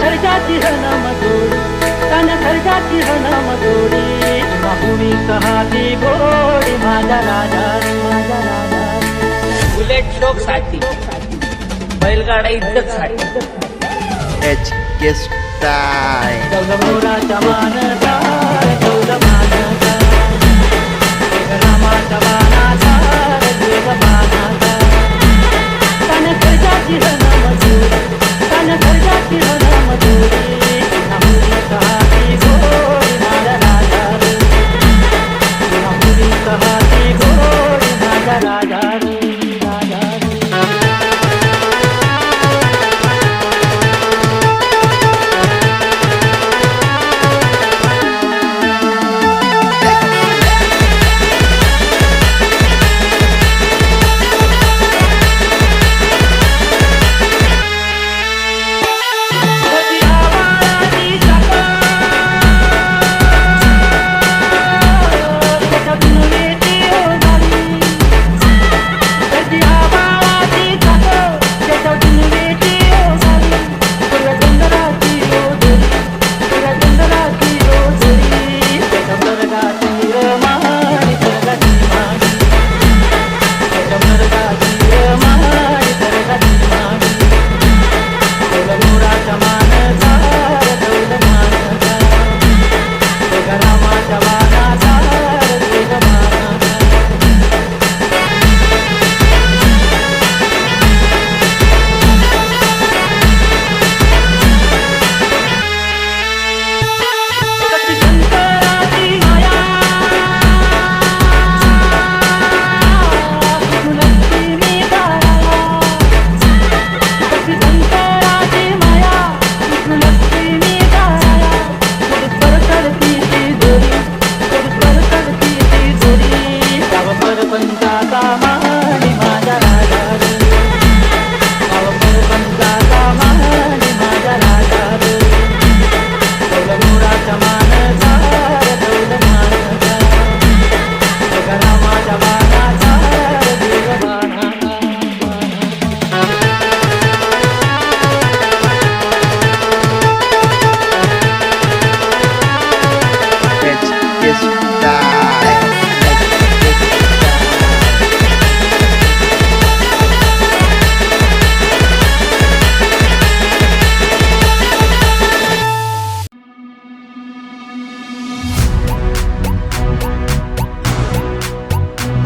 सर्जाची Hunnam जोडी तन सर्जाची Hunnam जोडी भूमी कहाती गोडी माझा राजा माझा राजा बुलेट शोक साठी बैलगाडा इज्जत साठी एच के स्टाईल मोराचा मानसा मानसा रामाचा मानाचा मानाचा तन सर्जाची हनम जोडी तन सर्जाची हनम जोडी भूमी कहाती गोडी माझा राजा भूमी कहाती गोडी माझा राजा राजा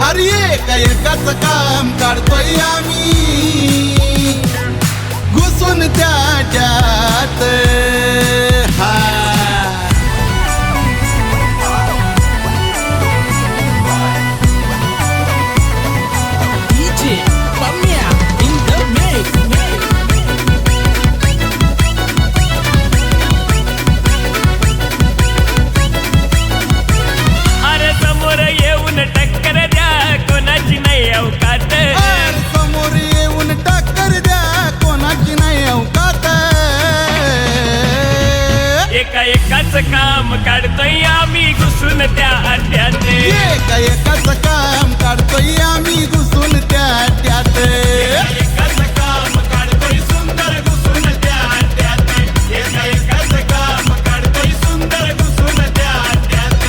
अरे एकाच काम काढतोय आम्ही घुसून त्याच्यात हा एकाच काम काढतोय आम्ही घुसून त्या अड्ड्यात एकाच काम काढतोय आम्ही घुसून त्याच्यात एकाच काम काढतोय सुंदर घुसून त्या अड्ड्यात एकाच काम काढतोय सुंदर घुसून त्या अड्ड्यात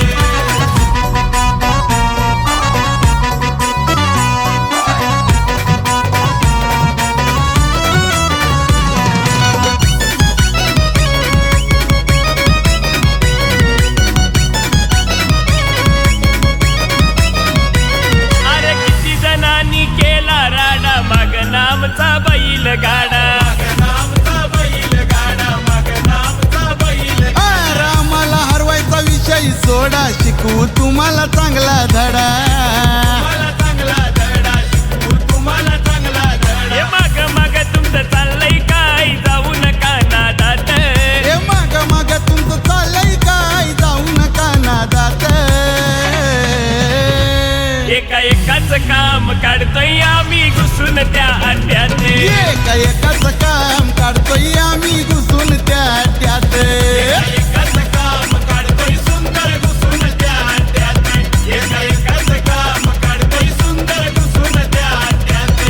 सोडा शिकू तुम्हाला चांगला धडा तुम्हाला चांगला धडा माग माग तुमचं चाललंय काय जाऊ नका नादात माग तुमचं चाललंय काय जाऊ नका नादात एकाच काम काढतोय आम्ही घुसून त्या अड्ड्यात एकाच काम काढतोय आम्ही घुसून त्याच्यात एकाच काम काढतोय सुंदर घुसून त्या अड्ड्यात एकाच काम काढतोय सुंदर घुसून त्या अड्ड्यात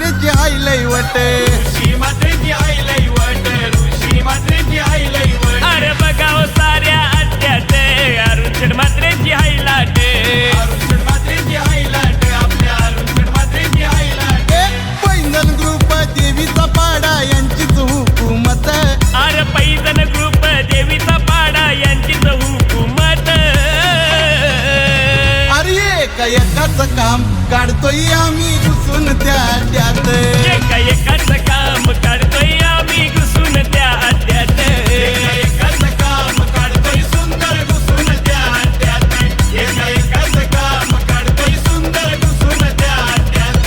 मात्रेची हायलय वट ऋषी मात्रेची आई लई वट ऋषी मात्रेची आई लई वट अरे बघाव साऱ्या अड्ड्यात अरुण मात्रेची हायलाट अरुण मात्रेची आई लाट आपल्या अरुण मात्रेची आई लाट पैंजण ग्रुप देवीचा पाडा यांचीच हुकूमत अरे पैजण ग्रुप देवीचा पाडा यांचीच हुकूमत अरे एकाच काम काढतोय आम्ही घुसून त्यात एकाच काम काढतोय आम्ही घुसून त्या अड्ड्यात एकाच काम काढतोय सुंदर घुसून त्या अड्ड्यात एकाच काम काढतोय सुंदर घुसून त्या अड्ड्यात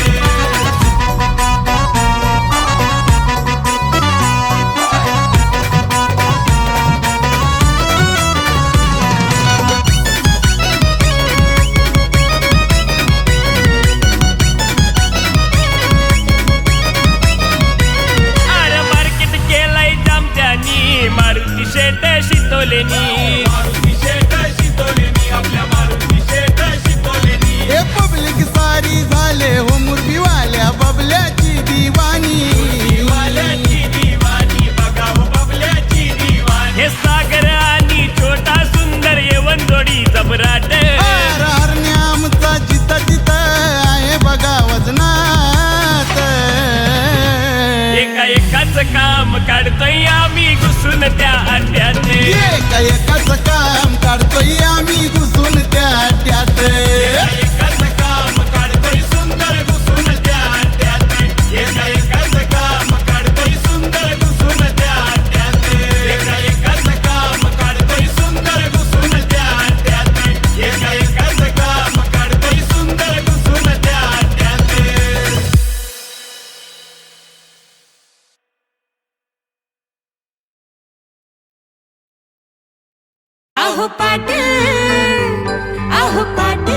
अरे मार्केट केलाय जामत्यानी मारुती शेट शितोलेनी मारुती शेठ शितोलेनी आपल्या मारुती शेठ शितोलेनी हे पब्लिक सारी झाले हो मुरबीवाल्या बबल्याची दिवाणी वाल्याची दिवाणी बघाव बबल्याची दिवाणी हे सागर आणि छोटा सुंदर येवन जोडी जबराट हरणे आमचा जित आहे बघा वजनात एकाच काम काढतोय आम्ही घुसून त्या अड्ड्यात एकाच काम काढतोय आम्ही घुसून त्यात एकाच काम काढतोय सुंदर घुसून त्या अड्ड्यात एकाच काम काढतोय सुंदर घुसून त्या अड्ड्यात एकाच काम काढतोय सुंदर घुसून त्या अड्ड्यात एकाच काम काढतोय सुंदर घुसून त्या अड्ड्यात आहो पाट आहो पाट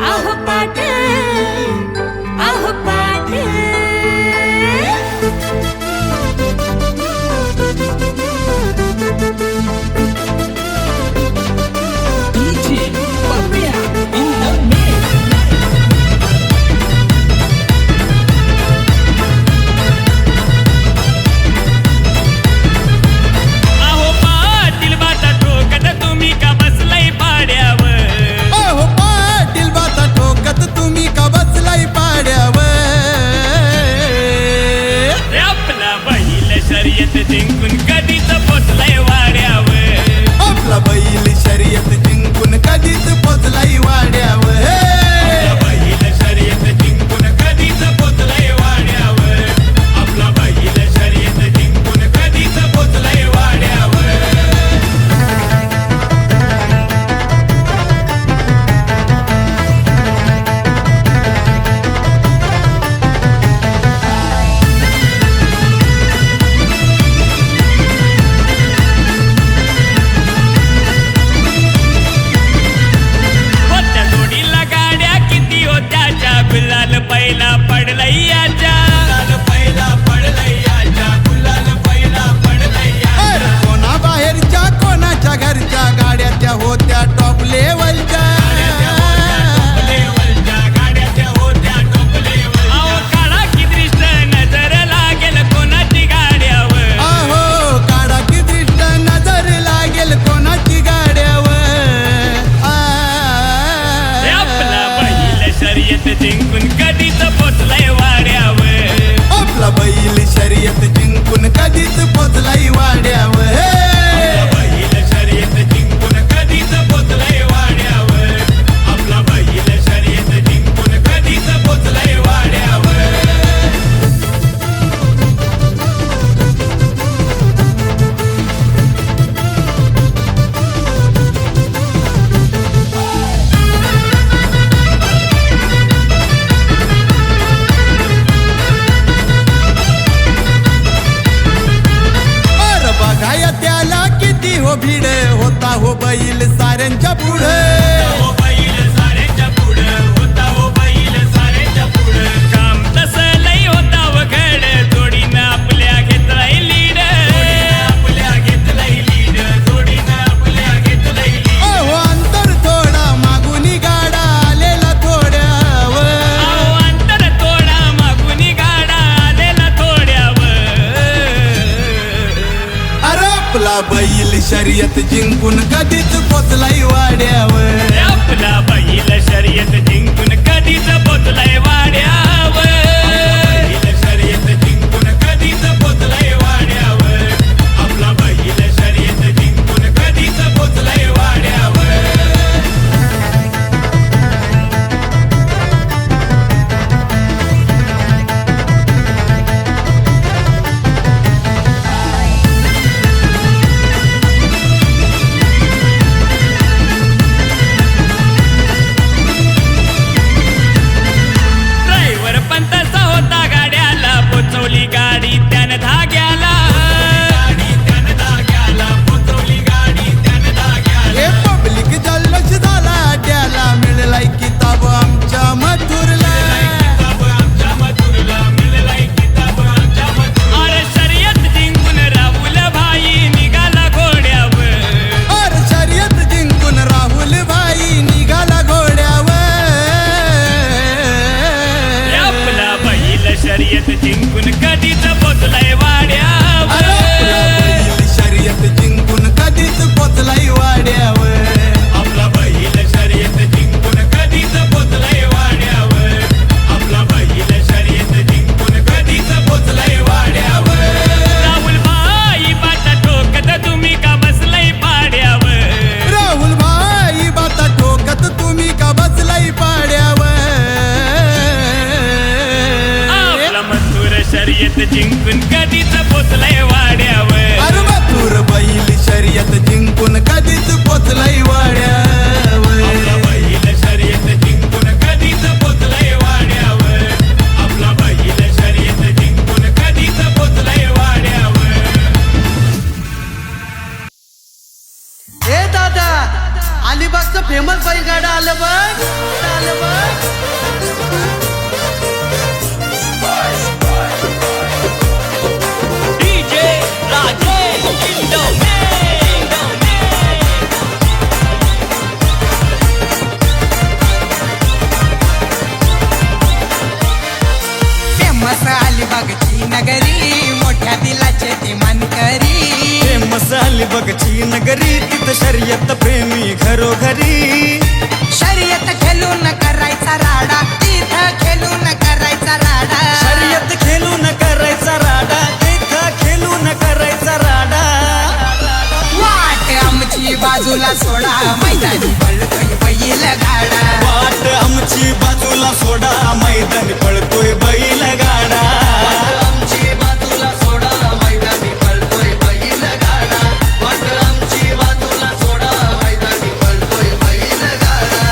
आहो पाट आहो पाट अहो पाटील बाटा ठोकत तुम्ही का बसलाय पाड्यावर अहो पाटील बाता ठोकत तुम्ही का बसलाय पाड्यावर रे आपला बैल शर्यत जिंकून कधीच पोचलाय वाड्यावर आपला बैल शर्यत जिंकून कधीच पोचलाय वाड्यावर बैल शर्यत जिंकून कधीच पोचलाय वाड्यावर आपला बैल शर्यत जिंकून कधीच पोचलाय वाड्यावर आपला बैल शर्यत जिंकून कधीच पोचलाय वाड्यावर आपला बैल शर्यत जिंकून कधीच पोचलाय वाड्यावर बैल शर्यत जिंकून कधीच पोचलाय वाड्यावर आपला बैल शर्यत जिंकून कधीच पोचलाय वाड्यावर ड्रायव्हर पंतचा होता गाड्याला पोचवली गाडी त्यानं धाग्याला गाडी त्यानं धाग्याला पोचवली गाडी त्यानं धाग्याला हे पब्लिक जल्लोष झाला अड्याला मिळलाय किताब आमच्या मथुरला किताब आमच्या मथुरला मिळालाय किताब आमच्या मथुरला अरे शर्यत जिंकून राहुल भाई निघाला घोड्यावर अर शर्यत जिंकून राहुल भाई निघाला घोड्यावर आपला बैल शर्यत जिंकून कधीच पोचलाय वाड्यावर अरे आपला बैल शर्यत जिंकून कधीच पोचलाय वाड्यावर आपला बैल शर्यत जिंकून कधीच पोचलाय वाड्यावर आपला बैल शर्यत जिंकून कधीच पोचलाय वाड्यावर राहुल भाई बाटा ठोकत तुम्ही का बसलाय पाड्यावर राहुल भाई बाता ठोकत तुम्ही का बसलाय पाड्यावर आपला मथुर शर्यत जिंकून कधीच पोचलाय वाड्यावर अरे मथुर बैल शर्यत जिंकून कधीच पोचलाय वाड्यावर आपला बैल शर्यत जिंकून कधीच पोचलाय वाड्यावर आपला बैल शर्यत जिंकून कधीच पोचलाय वाड्यावर ए दादा अलिबागचं फेमस बैलगाडा आलं बघ डीजे राजेश इंडोने फेमस अलिबागची नगरी मोठ्या दिलाचे ती मानकरी फेमस अलिबागची नगरी तिथं शर्यत प्रेमी घरोघरी शर्यत खेळून करायचा राडा तिथं खेळून करायचा राडा शर्यत खेळून करायचा राडा तिथं खेळून करायचा राडा वाट आमची बाजूला सोडा मैदानी पळतोय बैल गाडा वाट आमची बाजूला सोडा मैदानी पळतोय बैल गाडा आमची बाजूला सोडा मैदानी पळतोय बैल गाडा वाट आमची बाजूला सोडा मैदानी पळतोय बैल गाडा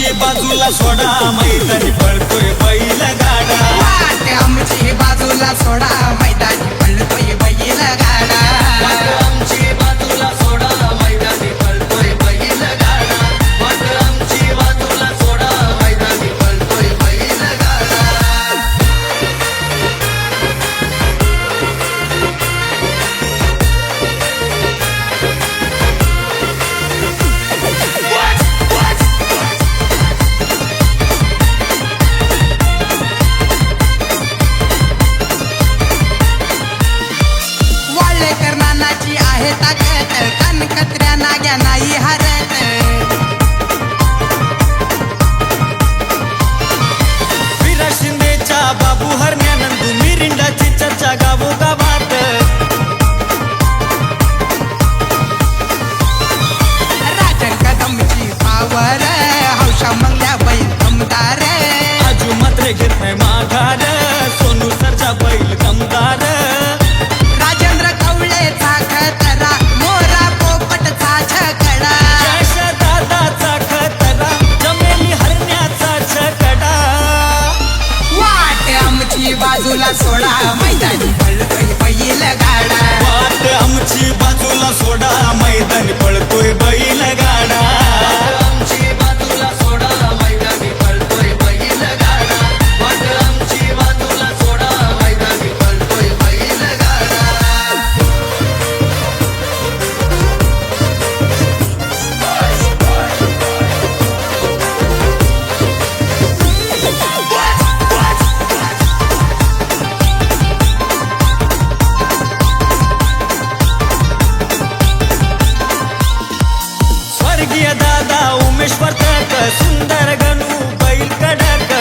आमची बाजूला सोडा मैदानी पळतोय बैल गाडा वाट आमची बाजूला सोडा मैदानी पळतोय बैल गाडा आमची बाजूला सोडा मैदानी पळतोय बैल गाडा वाट आमची बाजूला सोडा मैदानी पळतोय बैल गाडा वाळलेकर नानाची आहे ताकद कनकत्र्या नाग्या नाही हरत विरा शिंदेच्या बाबू हरण्यानंदू मिरिंडाची चर्चा गावोगावात राजन कदमची पावर हौशा मंगल्या बैल दमदार आजू मात्र घेत नाही माघार सोनू सरचा बैल दमदार राजेंद्र कवळेचा खतरा मोरा पोपटचा छकडा यश दादाचा खतरा जमेली हरण्याचा छकडा वाट आमची बाजूला सोडा मैदानी पळतोय बैल गाडा वाट आमची बाजूला सोडा मैदानी पळतोय बैल गाडा आमची बाजूला सोडा मैदानी पळतोय बैल गाडा वाट आमची बाजूला सोडा मैदानी पळतोय बैल गाडा स्वर्गीय दादा उमेश वर्तक सुंदर गणू बैल कडक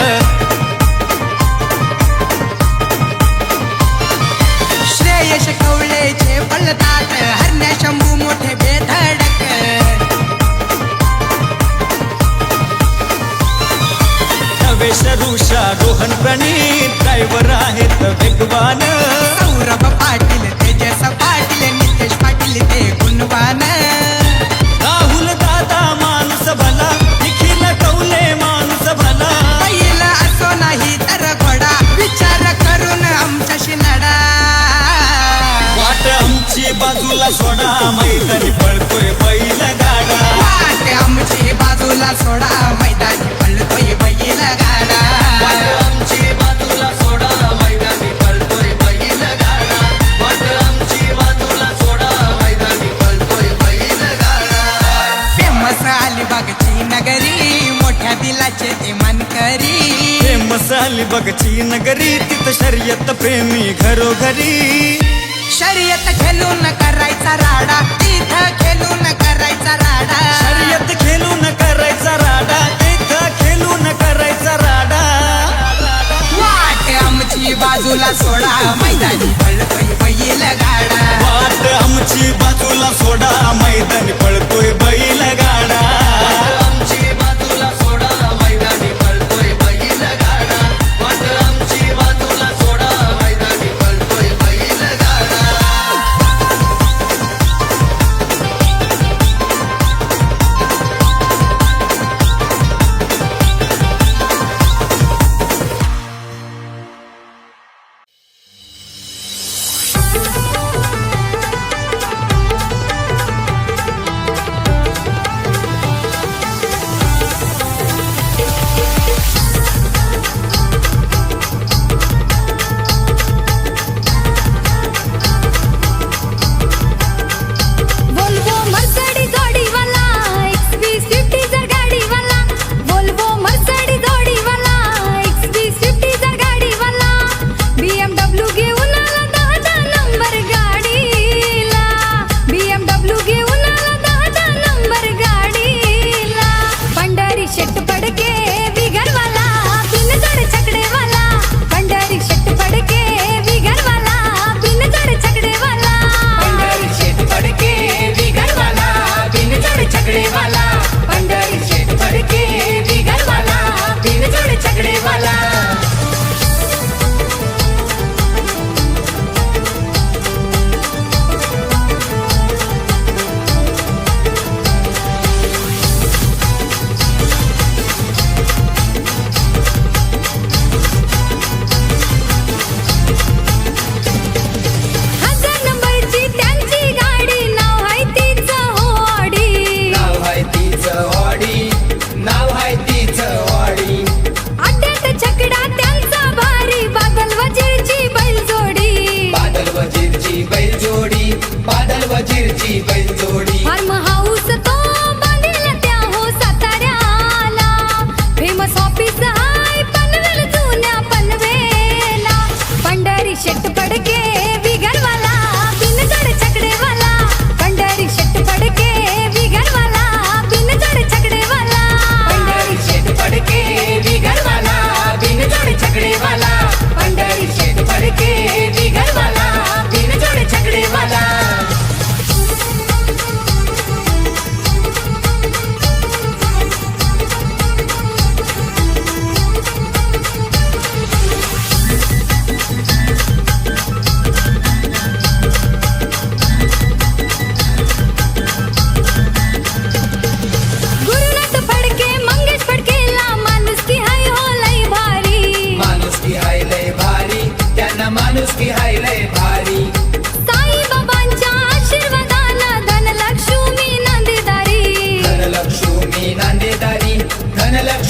श्रेयश कवळेचे पळतात हरण्या शंभू मोठे बेधडक नवेश ऋषा रोहन प्रणीत ड्रायव्हर आहेत वेगवान सौरभ पाटील तेजस पाटील नितेश पाटील ते गुणवान राहुल दादा माणूस भला निखिल कौले माणूस भला बैल असो नाही तर घोडा विचार करून आमच्याशी लढा वाट आमची बाजूला सोडा मैदानी पळतोय बैल गाडा वाट आमची बाजूला सोडा मैदानी पळतोय बैल गाडा वाट आमची बाजूला सोडा मैदानी पळतोय बैल गाडा वाट आमची बाजूला सोडा मैदानी पळतोय बैल गाडा फेमस अलिबागची नगरी मोठ्या दिलाचे ते मानकरी फेमस अलिबागची नगरी तिथं शर्यत प्रेमी घरोघरी शर्यत खेळून करायचा राडा तिथं खेळून करायचा राडा शर्यत खेळून करायचा राडा तिथं खेळून करायचा राडा वाट आमची बाजूला सोडा मैदानी पळतोय बैल गाडा वाट आमची बाजूला सोडा मैदानी पळतोय बैल गाडा आमची बाजूला सोडा मैदानी पळतोय बैल गाडा वाट आमची बाजूला सोडा मैदानी पळतोय बैल गाडा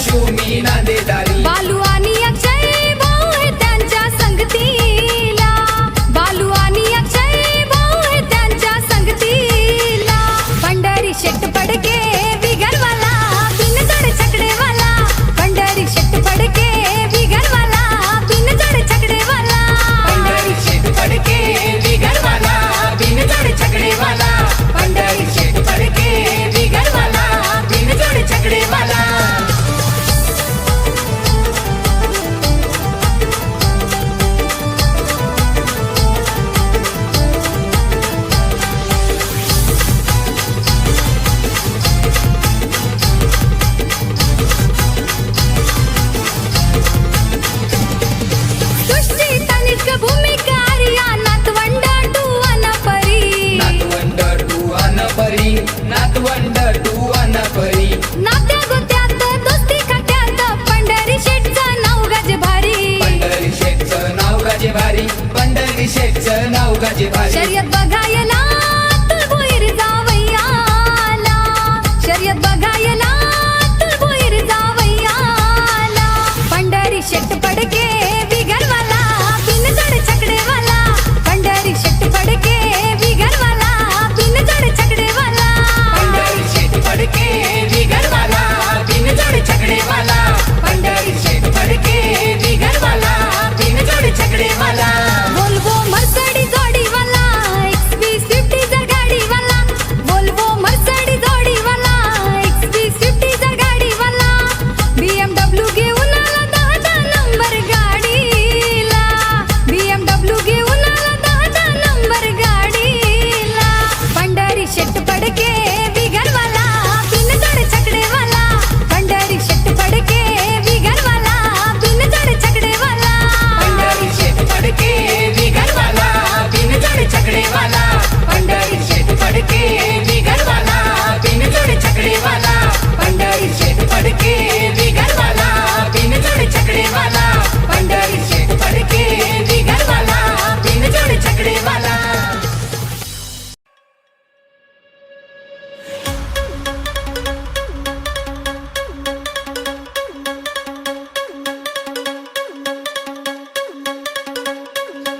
शिवमी नांदेदारी बालू आणि अक्षय भाऊ हे त्यांच्या संगतीला बालू आणि अक्षय भाऊ हे त्यांच्या संगतीला पंढरी शेट पडके बिगरवाला बिनजोड छकडेवाला पंढरी शेट पडके बिगरवाला बिनजोड छकडेवाला पंढरी शेठ पडके बिगरवाला बिनजोड छकडेवाला पंढरी शेठ पडके बिगरवाला बिनजोड छकडेवाला सृष्टी तनिष्क भूमिका आर्या नातवंड टू अनपरी नातवंड टू अनपरी नातवंड टू अनपरी नात्या गोत्यात दोस्ती खात्यात पंढरी शेटचं नाव गज भारी पंढरी शेठचं नाव गाजे भारी पंढरी शेठचं नाव गाजे भारी शर्यत बघायला तुळभोईर जावयाला शर्यत बघायला तुळभोईर जावयाला पंढरी शेट पडके बिगरवाला बिनजोड छकडेवाला पंढरी शेट पडके बिगरवाला बिनजोड छकडेवाला पंढरी शेठ पडके बिगरवाला बिनजोड छकडेवाला पंढरी शेठ पडके बिगरवाला बिनजोड छकडेवाला वोल्वो मर्सिडीज जोडीवाला XV50 जर गाडीवाला वोल्वो मर्सिडीज जोडीवाला XV50 जर गाडीवाला BMW घेऊन आला 10 नंबर गाडीला BMW घेऊन आला 10 नंबर गाडीला पंढरी शेट पडके बिगरवाला बिनजोड छकडेवाला पंढरी शेट पडके बिगरवाला बिनजोड छकडेवाला पंढरी शेठ पडके बिगरवाला बिनजोड छकडेवाला पंढरी शेठ पडके बिगरवाला बिनजोड छकडेवाला पंढरी शेठ पडके बिगरवाला बिनजोड छकडेवाला पंढरी शेठ पडके बिगरवाला बिनजोड छकडेवाला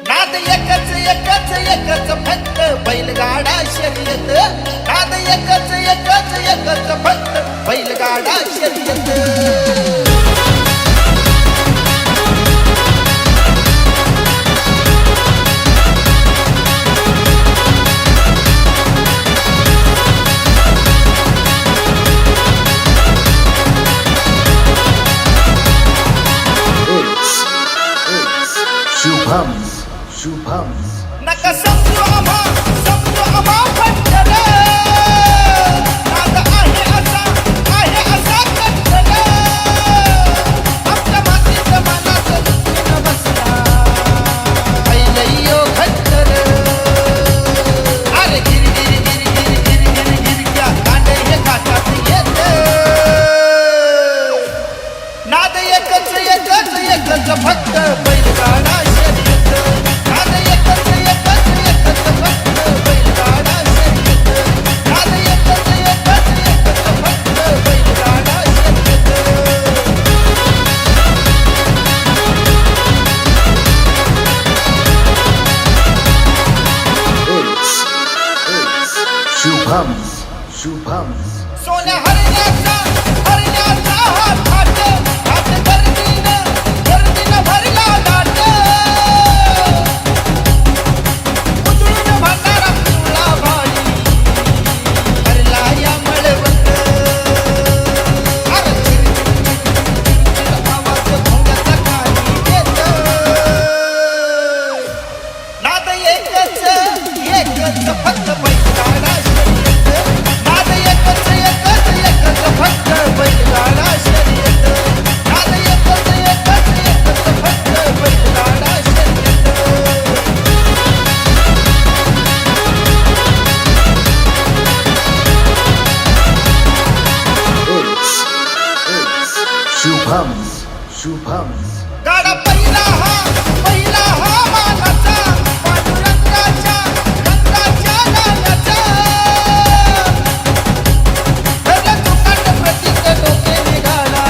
नाद एकच एकच एकच फक्त बैलगाडा शर्यत नाद एकच एकच एकच फक्त बैलगाडा शर्यत नका समजू आम्हा फटकन नाद आहे असा कटकन आमच्या मातीच्या मनात दुखणं बसला पहिलयो खटकन अरे गिर गिर गिर गिर गिर गिर गिर क्या कांडे हे काटात येत नाद एकच एकच एकच फक्त बैलगाडा शर्यत नाद एकच एकच एकच फक्त बैलगाडा शर्यत नाद एकच एकच एकच फक्त बैलगाडा शर्यत सोन्या हरण्याचा हा थाट थाट गर्दीनं भरला दाट उतरून भंडारा पिवळा भाई भरला या मळवट अरे चिरचिर आवाज भोंग्याचा काही येत नाद एकच एकच फक्त बैलगाडा शर्यत नाद एकच एकच एकच फक्त बैलगाडा शर्यत नाद एकच एकच एकच फक्त बैलगाडा शर्यत गाडा पहिला हा मानाचा पांडुरंगाच्या रंगाच्या गाण्याचा धरला तुकांड प्रतीक डोके निघाला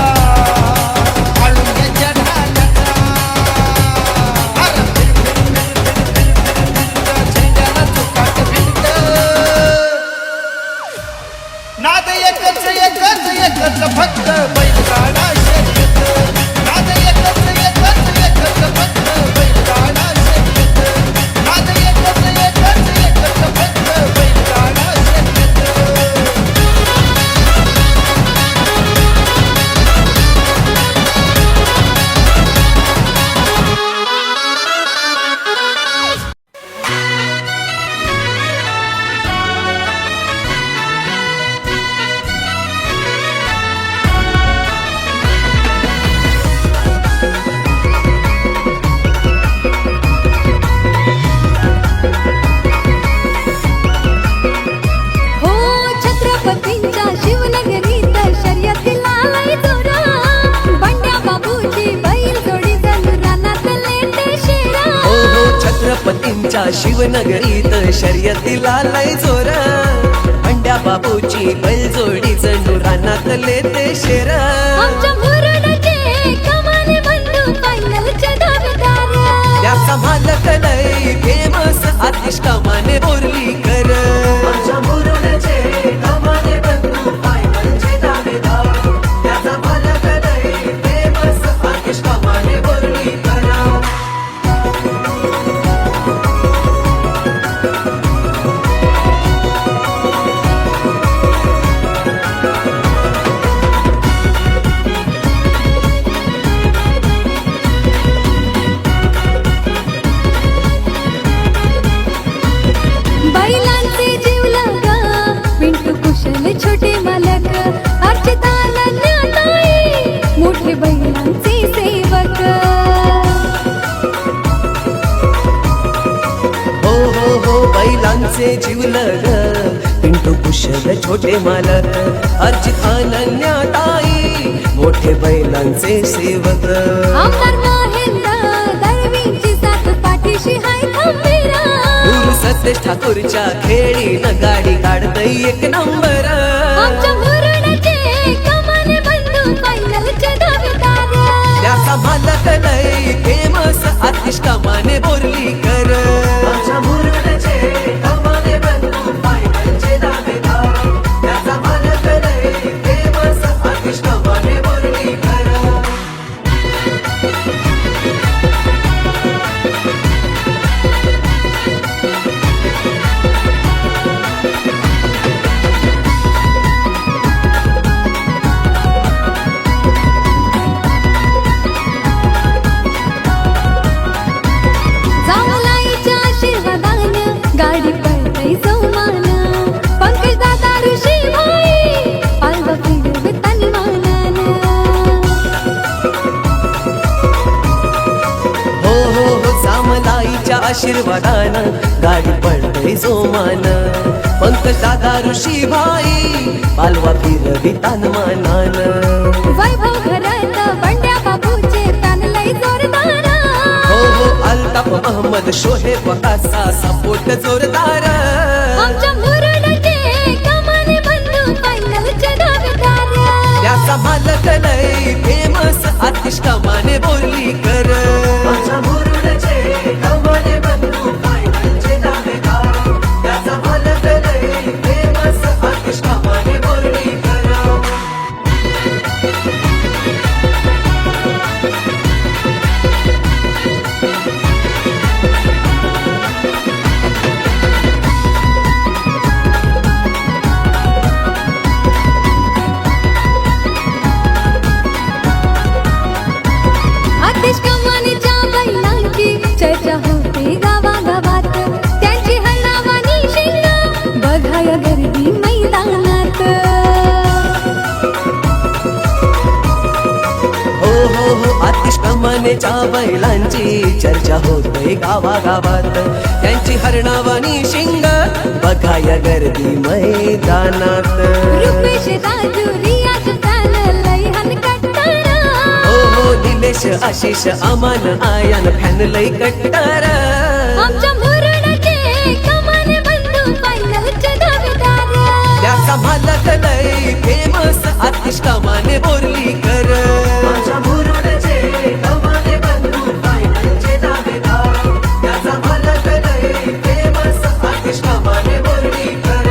गणपतींच्या शिवनगरीत शर्यतीला लय जोर अंड्या बाबूची बैलजोडी जणू रानातले ते शेर आमच्या मुरुडचे कमाने बंधू फायनलचे दावेदार त्याचा मालक लय फेमस आतिश कमाने बोर्लीकर आमच्या मुरुडचे कमाने बंधू फायनलचे दावेदार त्याचा मालक लय फेमस आतिश कमाने बोर्लीकर बैलांचे जीवलग पिंटू कुशल छोटे मालक अर्चिता नन्याताई मोठे बैलांचे सेवक हो हो हो बैलांचे जीवलग पिंटू कुशल छोटे मालक अर्चित अनन्याताई मोठे बैलांचे सेवक आमदार महेंद्र दळवींची साथ पाठीशी हाय खंबीरा गुरु सतेज ठाकूरच्या खेळीनं गाडी काढतय एक नंबर आमच्या मुरुडचे कमाने बंधू फायनलचे दावेदार त्याचा मालक लय फेमस आतिश कमाने बोर्लीकर आमच्या मुरुडचे कमाने बंधू फायनलचे दावेदार त्याचा मालक लय फेमस आतिश कमाने बोर्लीकर जामलाईच्या आशीर्वादानं गाडी पळतय जोमान पंकज दादा ऋषी भाई पालवा फिरवे तन्मानानं हो हो हो जामलाईच्या आशीर्वादानं गाडी पडतय जोमान पंकज दादा ऋषी भाई पालवा फिरवी तानमानान वैभव घरात बंड्या बाबूचे तानलय जोरदार हो हो अल्ताफ मोहम्मद शोहेब असा सपोर्ट जोरदार आमच्या मुरुडचे कमाने बंधू फायनलचे दावेदार त्याचा मालक लय फेमस आतिश कमाने बोर्लीकर आमच्या मुरुडचे कमाने बंधू फायनलचे दावेदार त्याचा मालक लय फेमस आतिश कमाने बोर्लीकर आतिश कमानीच्या बैलांची चर्चा होते गावागावात त्यांची हणावानी शिंग बघाय गर्दी मैदानात हो हो हो आतिश कमानेच्या बैलांची चर्चा होते गावागावात त्यांची हरणावानी शिंग बघाया गर्दी मैदानात रुपेश राजू रियाज फॅन लय हनकट्टार हो हो निलेश आशिष अमान आयान फॅन लय कट्टार आमच्या मुरुडचे कमाने बंधू फायनलचे दावेदार त्याचा मालक लय फेमस आतिश कमाने बोर्लीकर आमच्या मुरुडचे कमाने बंधू फायनलचे दावेदार त्याचा मालक लय फेमस आतिश कमाने बोर्लीकर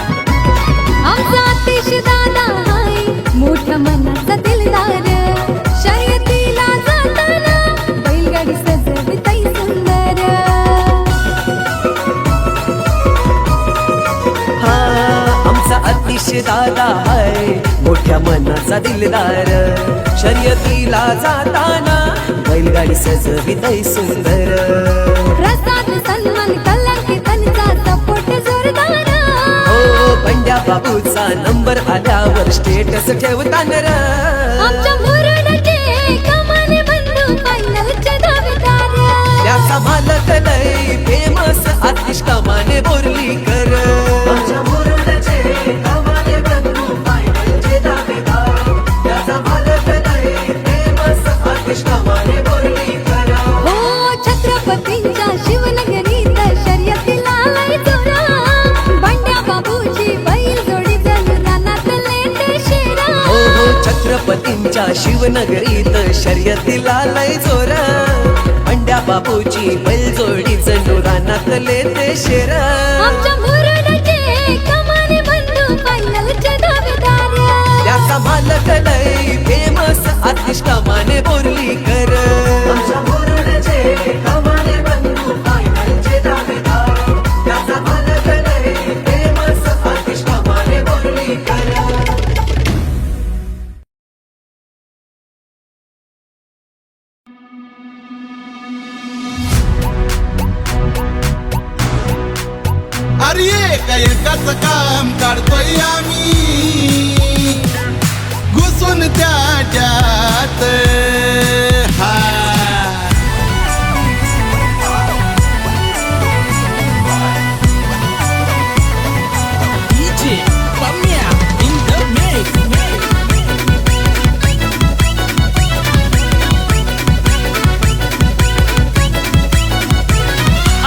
आमचा आतिश दादा हाय मोठ्या मनाचा दिलदार शर्यतीला जाताना बैलगाडी सजवितय सुंदर हा आमचा आतिश दादा हाय मोठ्या मनाचा दिलदार शर्यतीला जाताना बैलगाडी सजवितय सुंदर प्रसाद सन्मान कलंकी त्यांचा सपोर्ट जोरदार हो पंड्या बाबूचा नंबर आल्यावर स्टेटस ठेवताना आमच्या मुरुडचे कमाने बंधू फायनल त्याचा मालक लय फेमस आतिश कामाने बोर्लीकर. माझ्या मुरुडचे कामाने बंधू फायनलचे दावेदार. त्याचा मालक लय फेमस आतिश कामाने बोर्लीकर. हो छत्रपतींच्या शिवनगरीत शर्यतीला लय जोरा. बंड्या बाबूची बैल जोडी जणू रानातले ते शेरा. हो छत्रपतींच्या शिवनगरीत शर्यतीला लय जोर. अंड्या बापूची बैलजोडी जणू रानातले ते शेर. आमच्या मुरुडचे कमाने बंधू फायनलचे दावेदार. त्याचा मालक लय फेमस आतिश कामाने बोर्लीकर. आमच्या मुरुडचे कामाने बंधू फायनलचे दावेदार. त्याचा मालक लय फेमस आतिश कामाने बोर्लीकर. अरे एकाच काम काढतोय आम्ही घुसून त्याच्यात. हा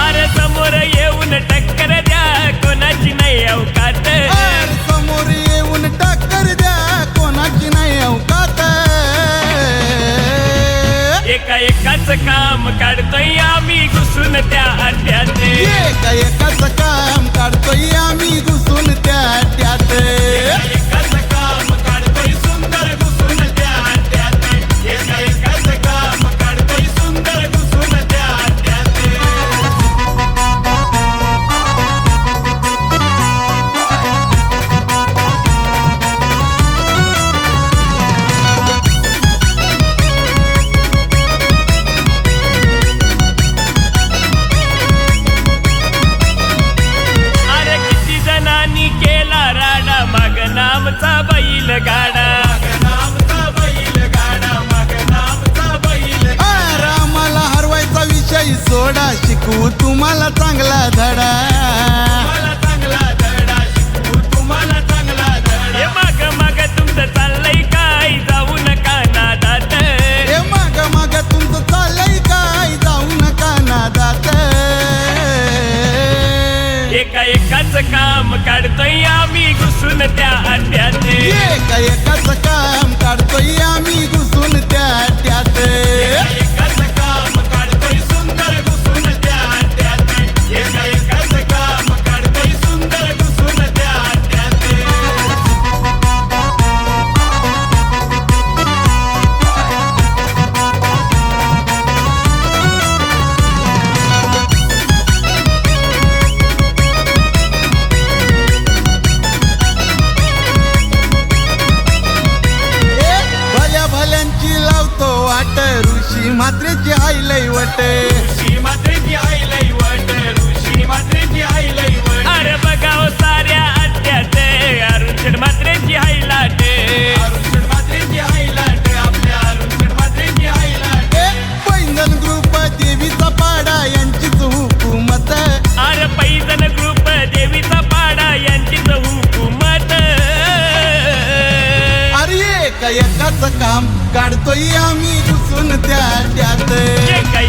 अरे समोर येऊन टक्कर द्या कोणाची नाही अवकात. अरे समोर येऊन टक्कर द्या कोणाची नाही अवकात. एकाच काम काढतोय आम्ही घुसून त्या अड्ड्यात. एकाच काम काढतोय आम्ही घुसून त्याच्यात. एकाच काम काढतोय सुंदर घुसून त्या अड्ड्यात. एकाच काम काढतोय सुंदर घुसून त्या अड्ड्यात. अरे किती जणांनी केला राडा माग नामचा बैल गाडा. नामचा बैल गाडा मग नामचा बैल. अरे आम्हाला हरवायचा विषय सोडा शिकवू तुम्हाला चांगला धडा. मला चांगला धडा शिकवू तुम्हाला चांगला धडा. हे माग तुमचं चाललंय काय जाऊ नका नादात. हे माग तुमचं चाललंय काय जाऊ नका नादात. एकाच काम काढतोय आम्ही घुसून त्या अड्ड्यात. एकाच काम काढतोय आम्ही घुसून त्याच्यात. एकाच काम काढतोय सुंदर घुसून त्या अड्ड्यात. एकाच काम काढतोय सुंदर घुसून त्या अड्ड्यात. भल्या भल्यांची लावतो वाट ऋषी मात्रेची हायलय वट. ऋषी मात्रेची आई लई वट. ऋषी मात्रेची आई लई वट. अरे बघाव साऱ्या अड्ड्यात अरुण मात्रेची हायलाट. अरुण मात्रेची आई लाट. आपल्या अरुण मात्रेची आई लाट. पैंजण ग्रुप देवीचा पाडा यांचीच हुकूमत. अरे पैजण ग्रुप देवीचा पाडा यांचीच हुकूमत. अरे एकाच काम काढतोय आम्ही घुसून त्याच्यात.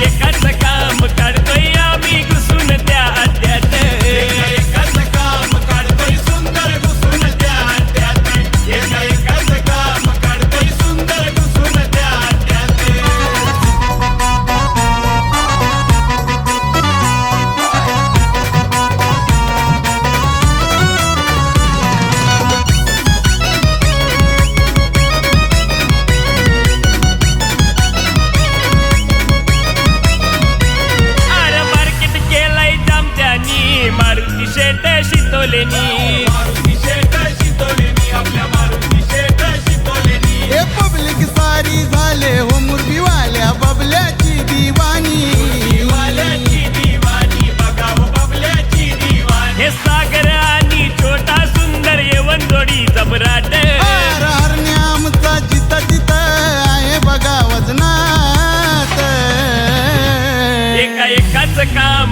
एकाच काम काढतोय आम्ही घुसून त्या अड्ड्यात. एकाच काम काढतोय सुंदर घुसून त्या अड्ड्यात. एकाच काम काढतोय सुंदर घुसून त्या अड्ड्यात. अरे मार्केट केलंय जामत्यानी मारुती शेठ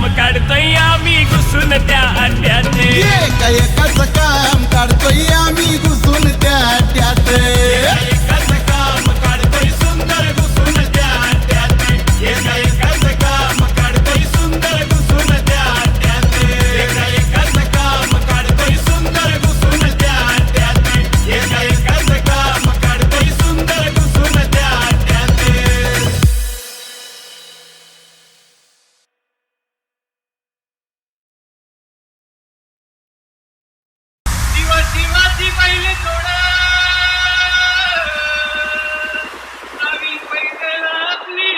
काम काढतोय आम्ही घुसून त्या अड्ड्यात एका एकाच काम काढतोय आम्ही घुसून त्या अड्ड्यात एकाच काम काढतोय सुंदर घुसून त्या अड्ड्यात एका एकाच काम काढतोय सुंदर घुसून त्या अड्ड्यात एका एकाच काम काढतोय सुंदर घुसून त्या अड्ड्यात एका एकाच काम काढतोय सुंदर घुसून त्या अड्ड्यात शिवाजी पहिले थोडं आम्ही पैदल आपली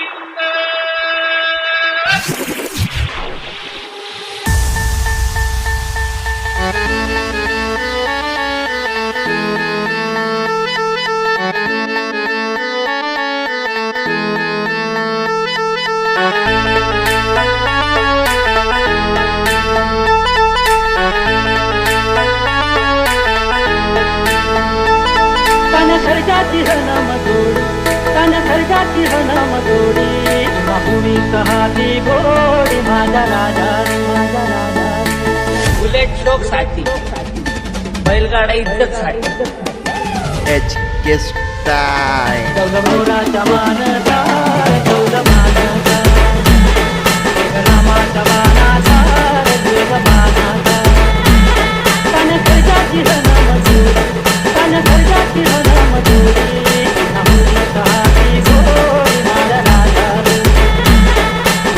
तन खर्जाची हनम जोडी तन खर्जाची हनम जोडी बाहुली कहाती गोडी माझा राजा माझा राजा बुलेट शोक साठी बैलगाडा इज्जत साठी एच के स्टाईल गौरवाचा मानसा गौरवाचा रामाचा मानाचा देवमानाचा तन खर्जाची हनम जोडी तन खर्जाची हनम जोडी बाहुली कहाती गोडी माझा राजा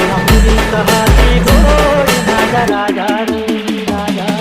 बाहुली कहाती गोडी माझा राजा राजा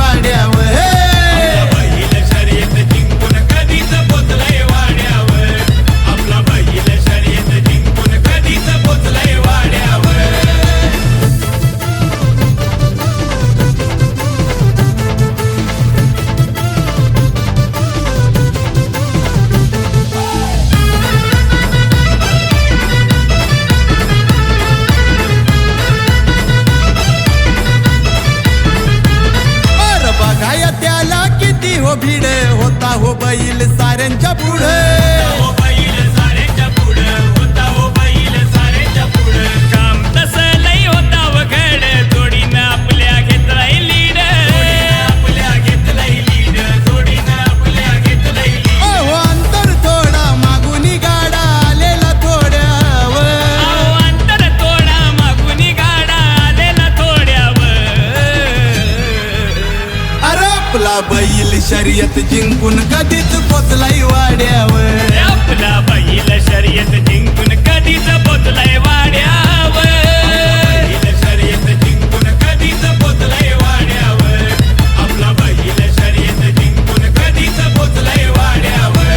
वाड्यावर बैल शर्यत जिंकून कधीच पोचलंय वाड्यावर आपला बैल शर्यत जिंकून कधीच पोचलंय वाड्यावर अर बघाया त्याला किती हो भीड होता हो बैल साऱ्यांच्या पुढे हो बैल साऱ्याच्या पुढं होता हो बैल साऱ्याच्या पुढं काम तसं लई होता वघड जोडीनं आपल्या घेतलाय लीड आपल्या घेतलंय लीड जोडीनं आपल्या घेतलंय लीड अहो अंतर थोडा मागुनी गाडा आलेला थोड्यावर अहो अंतर थोडा मागुनी गाडा आलेला थोड्यावर अरे आपला बैल शर्यत जिंकून कधीच पोचलाय वाड्यावर आपला बैल शर्यत जिंकून कधीच पोचलाय वाड्यावर बैल शर्यत जिंकून कधीच पोचलंय वाड्यावर आपला बैल शर्यत जिंकून कधीच पोचलंय वाड्यावर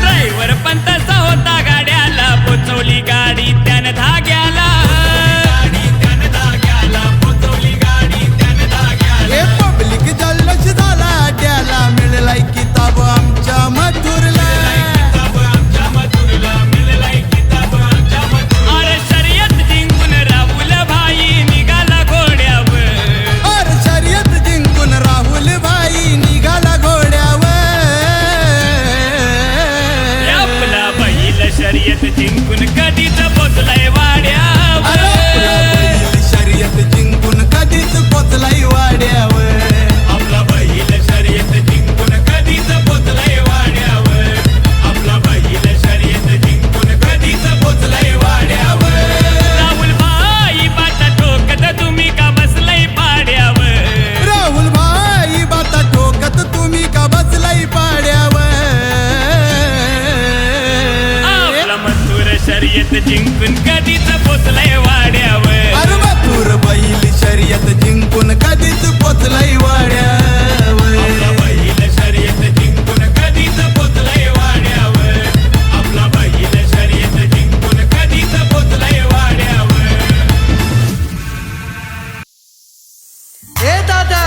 ड्रायव्हर पण तसा होता गाड्याला पोचवली गाडी त्यानं धाग्याला गाडी त्यानं धाग्याला पोचवली गाडी त्यानं धाग्याला हे पब्लिक जल्लोष झाला अड्याला मिळलाय किताब आमच्या मथुरला किताब आमच्या मथुरला मिळलाय किताब आमच्या मथुरला अरे शर्यत जिंकून राहुल भाई निघाला घोड्यावर अर शर्यत जिंकून राहुल भाई निघाला घोड्यावर आपला बैल शर्यत जिंकून कधीच पोचलाय वाड्यावर अरे आपला बैल शर्यत जिंकून कधीच पोचलाय वाड्यावर आपला बैल शर्यत जिंकून कधीच पोचलंय वाड्यावर आपला बैल शर्यत जिंकून कधीच पोचलंय वाड्यावर राहुल भाई बाटा ठोकत तुम्ही का बसलाय पाड्यावर राहुल भाई बाता ठोकत तुम्ही का बसलाय पाड्यावर आपला मथुर शर्यत जिंकून कधीच पोचलाय वाड्यावर अरे मथुर बैल शर्यत जिंकून कधीच पोचलाय वाड्यावर आपला बैल शर्यत जिंकून कधीच पोचलंय वाड्यावर आपला बैल शर्यत जिंकून कधीच पोचलंय वाड्यावर ए दादा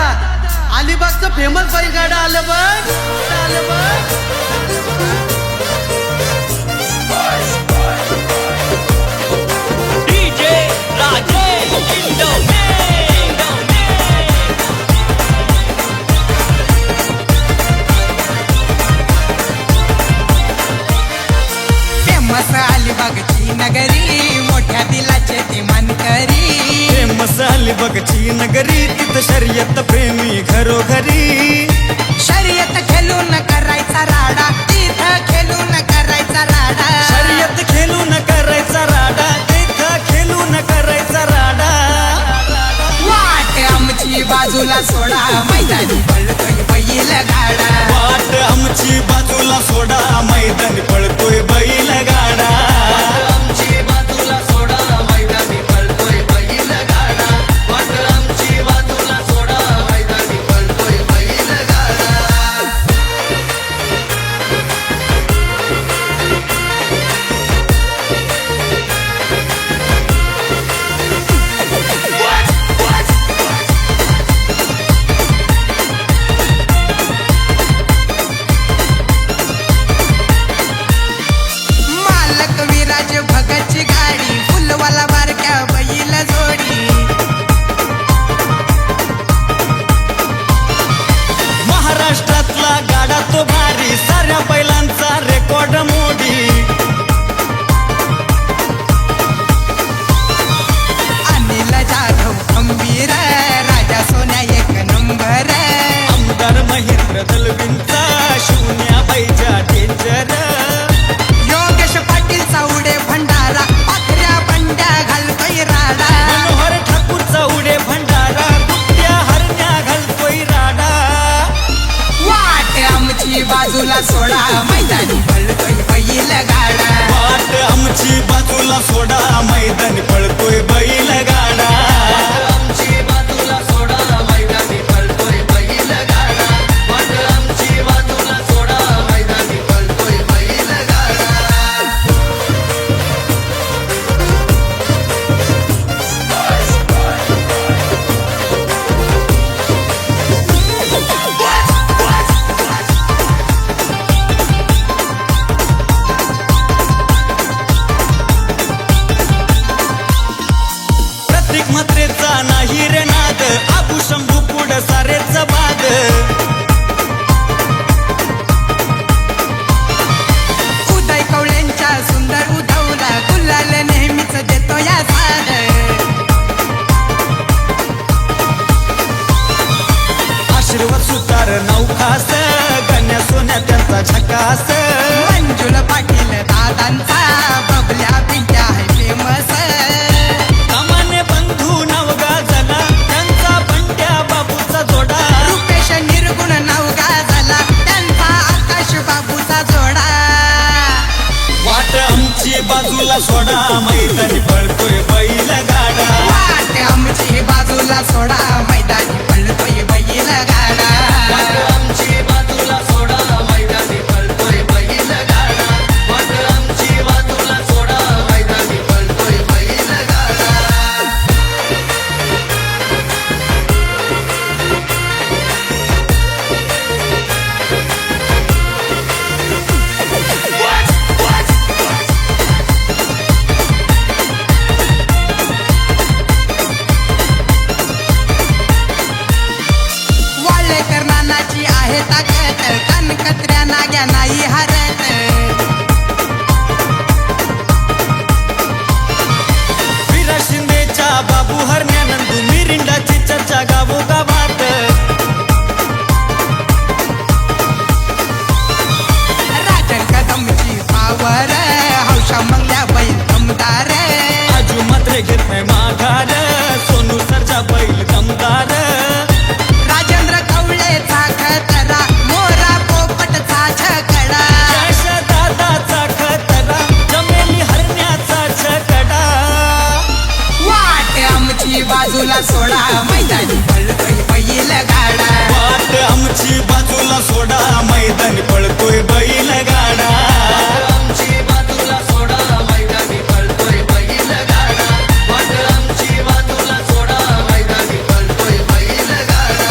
अलिबागचं फेमस बैलगाडा आलं बघ डीजे राजेश फेमस अलिबागची नगरी मोठ्या दिलाचे ती मानकरी मसाली बघची नगरी तिथं शर्यत प्रेमी घरोघरी शर्यत खेळून करायचा राडा तिथं खेळून करायचा राडा शर्यत खेळून करायचा राडा तिथं खेळून करायचा राडा वाट आमची बाजूला सोडा मैदानी पळतोय बैल गाडा वाट आमची बाजूला सोडा मैदानी पळतोय बैल गाडा आमची बाजूला सोडा मैदानी पळतोय बैल गाडा वाट आमची बाजूला सोडा मैदानी पळतोय बैल गाडा मालक सोडा मैदानी पळतोय बैल गाडा वाट आमची बाजूला सोडा मैदानी पळतोय बैल गाडा आमची बाजूला सोडा मैदानी पळतोय बैल गाडा वाट आमची बाजूला सोडा मैदानी पळतोय बैल गाडा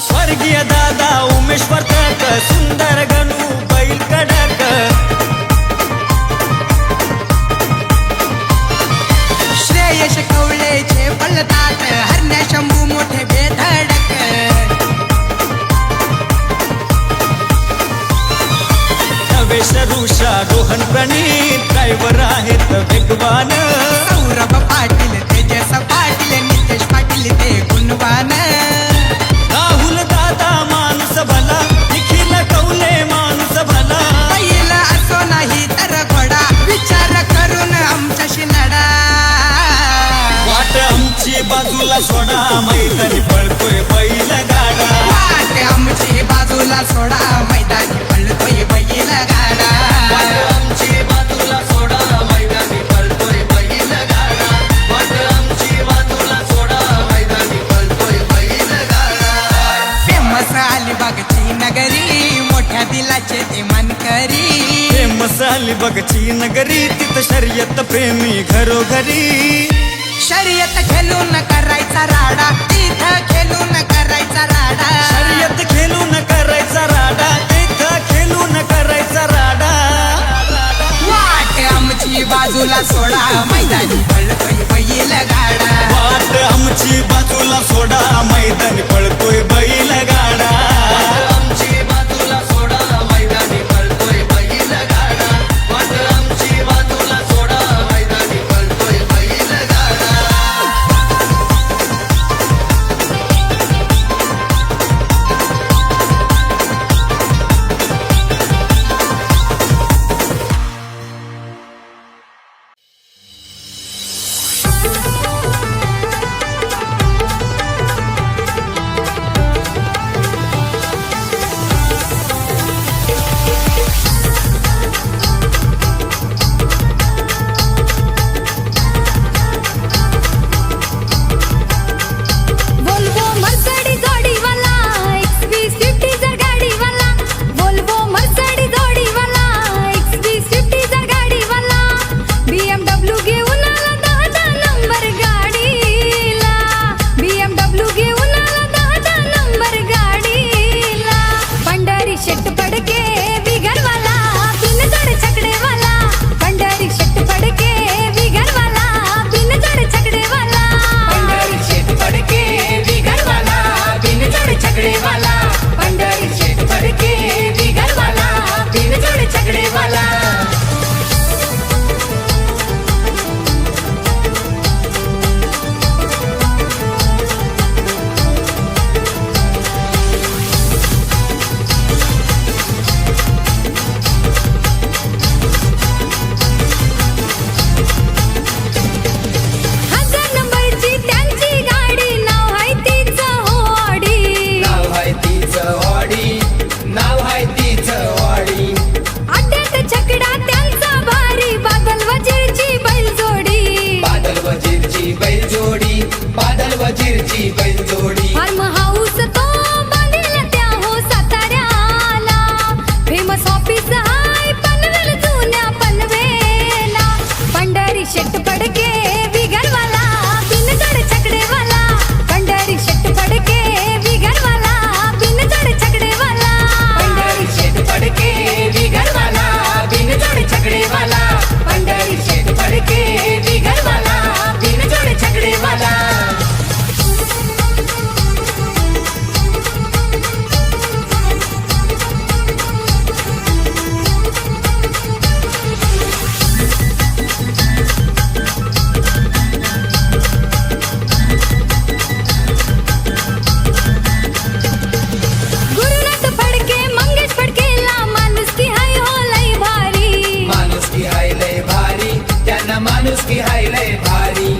स्वर्गीय दादा उमेश वर्तक सुंदर गणू बैल कडक श्रेयश कवळेचे पळतात हरण्या शंभू मोठे बेधडक नवेश ऋषा रोहन प्रणीत ड्रायव्हर आहेत वेगवान सौरभ पाटील तेजस पाटील नितेश पाटील ते गुणवान राहुल दादा माणूस भला निखिल कौले माणूस भला बैल असो नाही तर घोडा विचार करून आमच्याशी लढा वाट आमची बाजूला सोडा मैदानी पळतोय बैल गाडा वाट आमची बाजूला सोडा मैदानी पळतोय बैल गाडा वाट आमची बाजूला सोडा मैदानी पळतोय बैल गाडा वाट आमची बाजूला सोडा मैदानी पळतोय बैल गाडा फेमस अलिबागची नगरी मोठ्या दिलाचे ते मानकरी फेमस अलिबागची नगरी तिथं शर्यत प्रेमी घरोघरी शर्यत खेळून करायचा राडा तिथं खेळून करायचा राडा शर्यत खेळून करायचा राडा तिथं खेळून करायचा राडा वाट आमची बाजूला सोडा मैदानी पळतोय बैल गाडा वाट आमची बाजूला सोडा मैदानी पळतोय बैल गाडा आमची बाजूला सोडा मैदानी पळतोय बैल गाडा वाट आमची बाजूला सोडा मैदानी पळतोय बैल गाडा माणूस की हायले भारी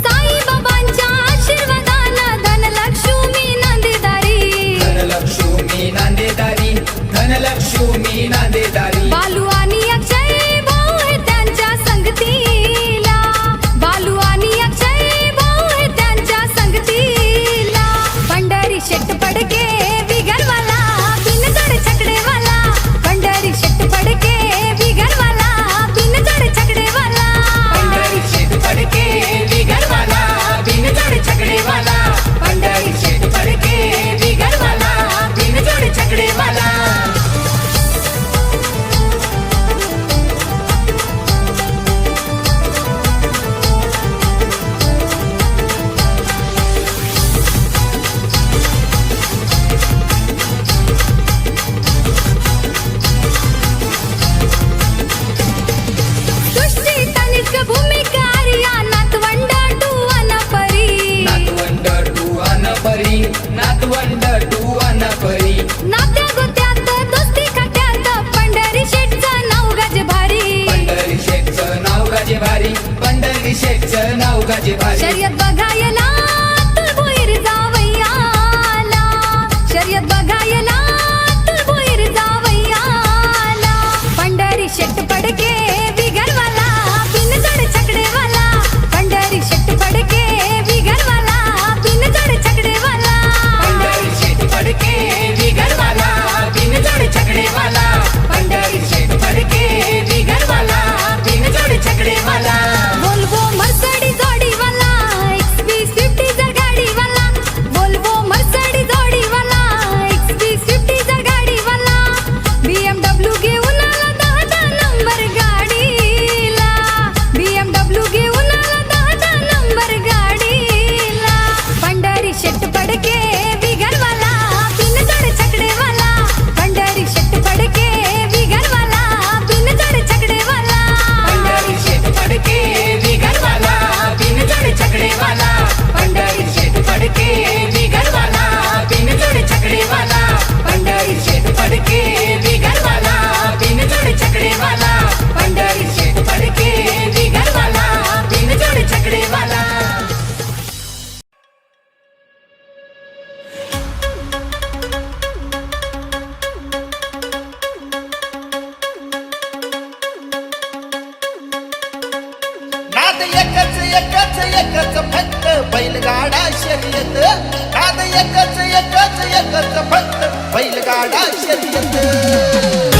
साई बाबांच्या आशीर्वादानं धनलक्ष्मी नांदेदारी धनलक्ष्मी नांदेदारी धनलक्ष्मी नांदेदारी बालू आणि अक्षय भाऊ हे त्यांच्या संगतीला बालू आणि अक्षय भाऊ हे त्यांच्या संगतीला पंढरी शेट पडके बिगरवाला बिनजड छकडेवाला पंढरी शेट पडके बिगरवाला बिनजड छकडेवाला पंढरी शेत पडके बिगरवाला बिनजोड छकडेवाला पंढरी शेत पडके बिगरवाला बिनजोड छकडेवाला सृष्टी तनिष्क भूमिका आर्या नातवंड टुवन परी नातवंड टुवान परी नातवंड टुवान परी नात्या गोत्यात दोस्ती खात्यात पंढरी शेटचं नाव गाजे भारी पंढरी शेठचं नाव गाजे भारी पंढरी शेठचं नाव गाजे भारी शर्यत बघायला तुळभोईर जावयाला शर्यत बघायला तुळभोईर जावयाला पंढरी शेट पडके बिगरवाला बिनजड छकडेवाला पंढरी शेट पडके बिगरवाला बिनजड छकडेवाला पंढरी शेठ पडके बिगरवाला बिनजोड छकडेवाला पंढरी शेठ पडके बिगरवाला बिनजोड छकडेवाला वोल्वो मर्सडी जोडीवाला XP50 जर गाडीवाला वोल्वो मर्सडी जोडीवाला XP50 जर गाडीवाला BMW घेऊन आला 10 नंबर गाडीला BMW घेऊन आला 10 नंबर गाडीला पंढरी शेट पडके बिगरवाला बिनजड छकडेवाला पंढरी शेट पडके बिगरवाला बिनजड छकडेवाला पंढरी शेठ पडके बिगरवाला बिनजोड छकडेवाला पंढरी शेठ पडके बिगरवाला बिनजोड छकडेवाला पंढरी शेठ पडके बिगरवाला बिनजोड छकडेवाला पंढरी शेठ पडके बिगरवाला बिनजोड छकडेवाला नाद एकच एकच एकच फक्त बैलगाडा शर्यत नाद एकच एकच एकच फक्त बैलगाडा शर्यत